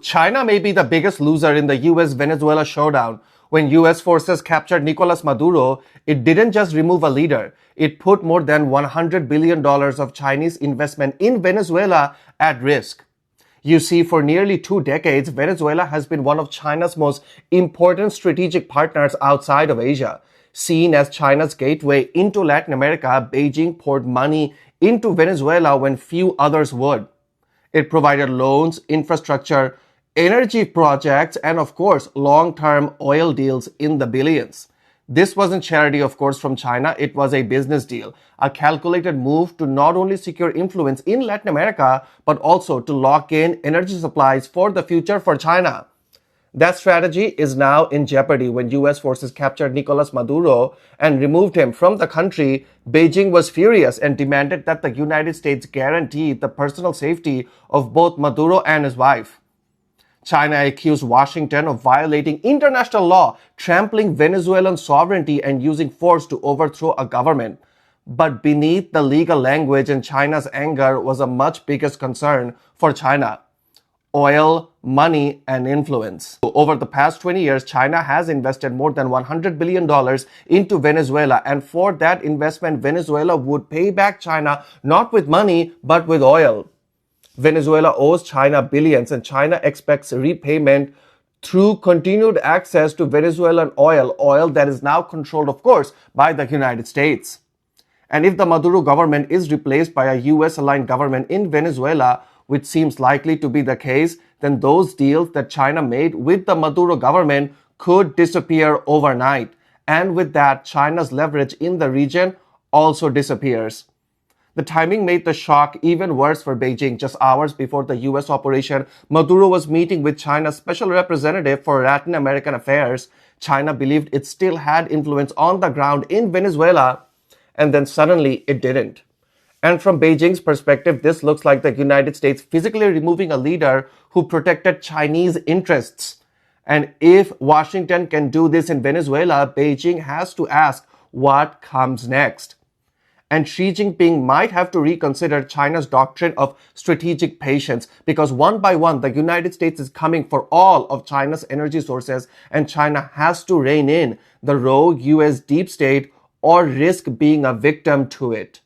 China may be the biggest loser in the US-Venezuela showdown. When US forces captured Nicolás Maduro, it didn't just remove a leader. It put more than $100 billion of Chinese investment in Venezuela at risk. You see, for nearly 2 decades, Venezuela has been one of China's most important strategic partners outside of Asia. Seen as China's gateway into Latin America, Beijing poured money into Venezuela when few others would. It provided loans, infrastructure, energy projects, and of course, long-term oil deals in the billions. This wasn't charity, of course, from China. It was a business deal, a calculated move to not only secure influence in Latin America, but also to lock in energy supplies for the future for China. That strategy is now in jeopardy when US forces captured Nicolás Maduro and removed him from the country. Beijing was furious and demanded that the United States guarantee the personal safety of both Maduro and his wife. China accused Washington of violating international law, trampling Venezuelan sovereignty, and using force to overthrow a government. But beneath the legal language and China's anger was a much bigger concern for China: oil, money, and influence. Over the past 20 years, China has invested more than $100 billion into Venezuela, and for that investment, Venezuela would pay back China not with money, but with oil. Venezuela owes China billions, and China expects repayment through continued access to Venezuelan oil that is now controlled, of course, by the United States. And if the Maduro government is replaced by a US-aligned government in Venezuela, which seems likely to be the case, then those deals that China made with the Maduro government could disappear overnight. And with that, China's leverage in the region also disappears. The timing made the shock even worse for Beijing. Just hours before the US operation, Maduro was meeting with China's special representative for Latin American affairs. China believed it still had influence on the ground in Venezuela, and then suddenly it didn't. And from Beijing's perspective, this looks like the United States physically removing a leader who protected Chinese interests. And if Washington can do this in Venezuela, Beijing has to ask what comes next. And Xi Jinping might have to reconsider China's doctrine of strategic patience, because one by one, the United States is coming for all of China's energy sources, and China has to rein in the rogue US deep state or risk being a victim to it.